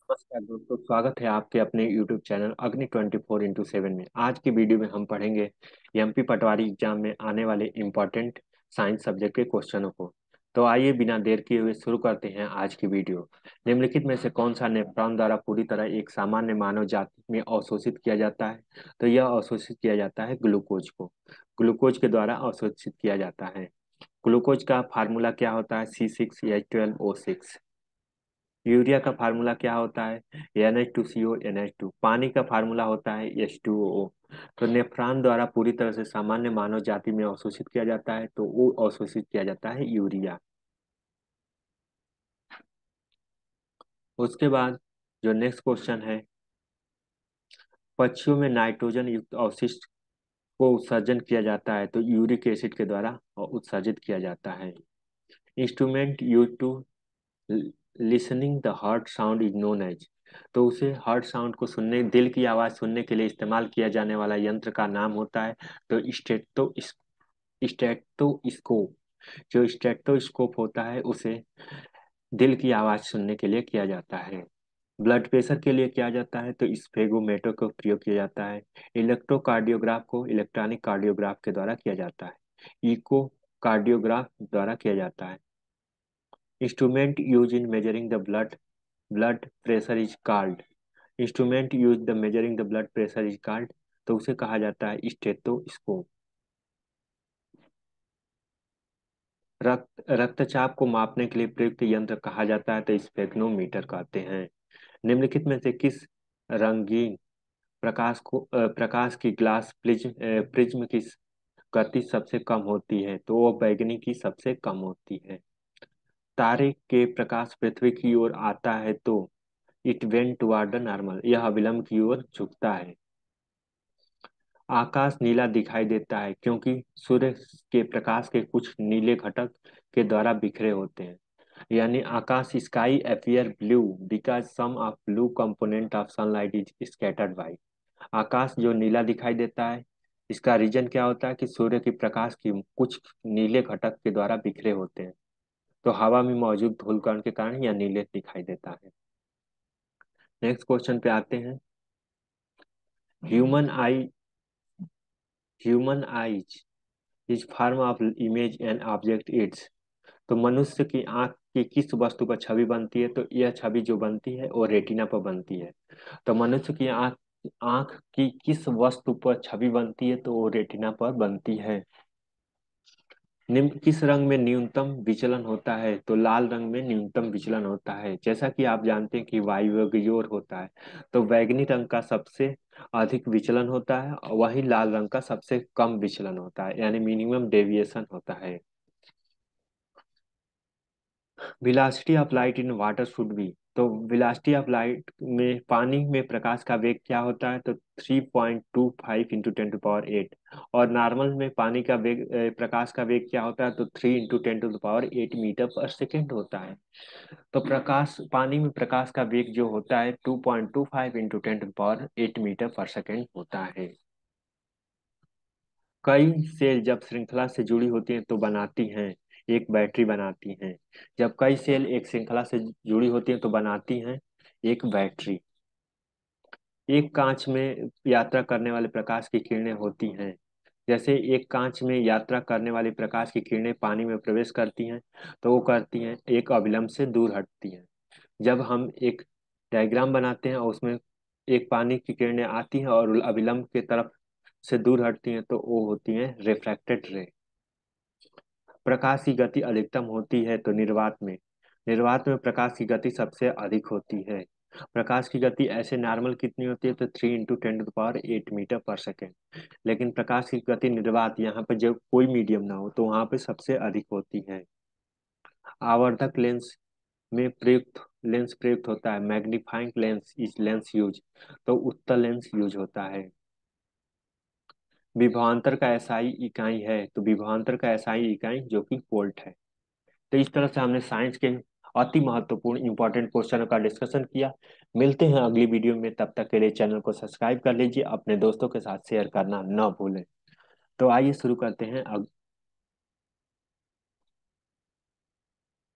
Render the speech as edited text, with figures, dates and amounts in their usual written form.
नमस्कार दोस्तों, स्वागत है आपके अपने YouTube चैनल अग्नि 24x7 में। आज की वीडियो में हम पढ़ेंगे एमपी पटवारी एग्जाम में आने वाले इम्पोर्टेंट साइंस सब्जेक्ट के क्वेश्चनों को। तो आइए बिना देर किए हुए शुरू करते हैं आज की वीडियो। निम्नलिखित में से कौन सा नेफ्रॉन द्वारा पूरी तरह एक सामान्य मानव जाति में अवशोषित किया जाता है? तो यह अवशोषित किया जाता है ग्लूकोज को। ग्लूकोज के द्वारा अवशोषित किया जाता है। ग्लूकोज का फार्मूला क्या होता है? C6H12O6। यूरिया का फार्मूला क्या होता है? Na2CO NH2। पानी का फार्मूला होता है H2O। तो नेफ्रॉन द्वारा पूरी तरह से सामान्य मानव जाति में अवशोषित किया जाता है, तो वो अवशोषित किया जाता है यूरिया। उसके बाद जो नेक्स्ट क्वेश्चन है, पक्षियों में नाइट्रोजन युक्त अवशिष्ट को उत्सर्जन किया जाता है, तो यूरिक एसिड के द्वारा उत्सर्जित किया जाता है। Instrument use to listening the heart sound is known as. तो उसे हार्ट साउंड को सुनने, दिल की आवाज सुनने के लिए इस्तेमाल किया जाने वाला यंत्र का नाम होता है तो स्टेटोस्कोप। जो स्टेटोस्कोप होता है उसे दिल की आवाज सुनने के लिए किया जाता है। ब्लड प्रेशर के लिए किया जाता है तो स्फेगोमीटर का प्रयोग किया जाता है। इलेक्ट्रोकार्डियोग्राफ को इलेक्ट्रॉनिक कार्डियोग्राफ के द्वारा किया जाता है। इको कार्डियोग्राफ द्वारा किया जाता है। Instrument use in measuring the blood pressure is called. Instrument use the measuring the blood pressure is called. तो उसे कहा जाता है स्टेथोस्कोप। रक्तचाप को मापने के लिए प्रयुक्त यंत्र कहा जाता है तो स्पेग्नोमीटर कहते हैं। निम्नलिखित में से किस रंगीन प्रकाश की ग्लास प्रिज्म की गति सबसे कम होती है? तो वो बैगनी की सबसे कम होती है। तारे के प्रकाश पृथ्वी की ओर आता है तो it went toward the normal, यह अविलंब की ओर झुकता है। आकाश नीला दिखाई देता है क्योंकि सूर्य के प्रकाश के कुछ नीले घटक के द्वारा बिखरे होते हैं। यानी आकाश, sky appear blue because some of blue component of sunlight is scattered by. आकाश जो नीला दिखाई देता है, इसका रीजन क्या होता है कि सूर्य की प्रकाश की कुछ नीले घटक के द्वारा बिखरे होते हैं। तो हवा में मौजूद धूलकण के कारण यह नीले दिखाई देता है। नेक्स्ट क्वेश्चन पे आते हैं। Human I human eyes is form of image and object it's. तो मनुष्य की आंख की किस वस्तु पर छवि बनती है? तो यह छवि जो बनती है वो रेटिना पर बनती है। तो मनुष्य की आंख आंख की किस वस्तु पर छवि बनती है? तो वो रेटिना पर बनती है। निम्न किस रंग में न्यूनतम विचलन होता है? तो लाल रंग में न्यूनतम विचलन होता है। जैसा कि आप जानते हैं कि वायुवेग होता है, तो बैगनी रंग का सबसे अधिक विचलन होता है और वही लाल रंग का सबसे कम विचलन होता है, यानी मिनिमम डेविएशन होता है। Velocity of light in water should be. तो वेलोसिटी ऑफ लाइट में पानी में प्रकाश का वेग क्या होता है? तो 3.25 × 10⁸ और नॉर्मल में पानी का वेग प्रकाश का वेग क्या होता है? तो 3 × 10⁸ होता है। तो पानी में प्रकाश का वेग जो होता है 2.25 × 10⁸ होता है। कई सेल जब श्रृंखला से जुड़ी होती हैं तो बनाती हैं एक बैटरी बनाती हैं। जब कई सेल एक श्रृंखला से जुड़ी होती हैं तो बनाती हैं एक बैटरी। एक कांच में यात्रा करने वाले प्रकाश की किरणें होती हैं। जैसे एक कांच में यात्रा करने वाली प्रकाश की किरणें पानी में प्रवेश करती हैं तो वो करती हैं एक अभिलंब से दूर हटती हैं। जब हम एक डायग्राम बनाते हैं और उसमें एक पानी की किरणें आती हैं और अभिलंब के तरफ से दूर हटती हैं तो वो होती हैं रिफ्रैक्टेड रे। प्रकाश की गति अधिकतम होती है तो निर्वात में प्रकाश की गति सबसे अधिक होती है। प्रकाश की गति ऐसे नॉर्मल कितनी होती है? तो 3 × 10⁸मीटर पर सेकेंड। लेकिन प्रकाश की गति निर्वात, यहाँ पे जब कोई मीडियम ना हो तो वहां पे सबसे अधिक होती है। आवर्धक लेंस प्रयुक्त होता है। Magnifying lens is lens use. तो उत्तल लेंस यूज होता है। विभवांतर का एसआई इकाई है। तो विभवांतर का एसआई इकाई जो कि वोल्ट है। तो इस तरह से हमने साइंस के अति महत्वपूर्ण इंपॉर्टेंट क्वेश्चनों का डिस्कशन किया। मिलते हैं अगली वीडियो में, तब तक के लिए चैनल को सब्सक्राइब कर लीजिए, अपने दोस्तों के साथ शेयर करना न भूलें। तो आइए शुरू करते हैं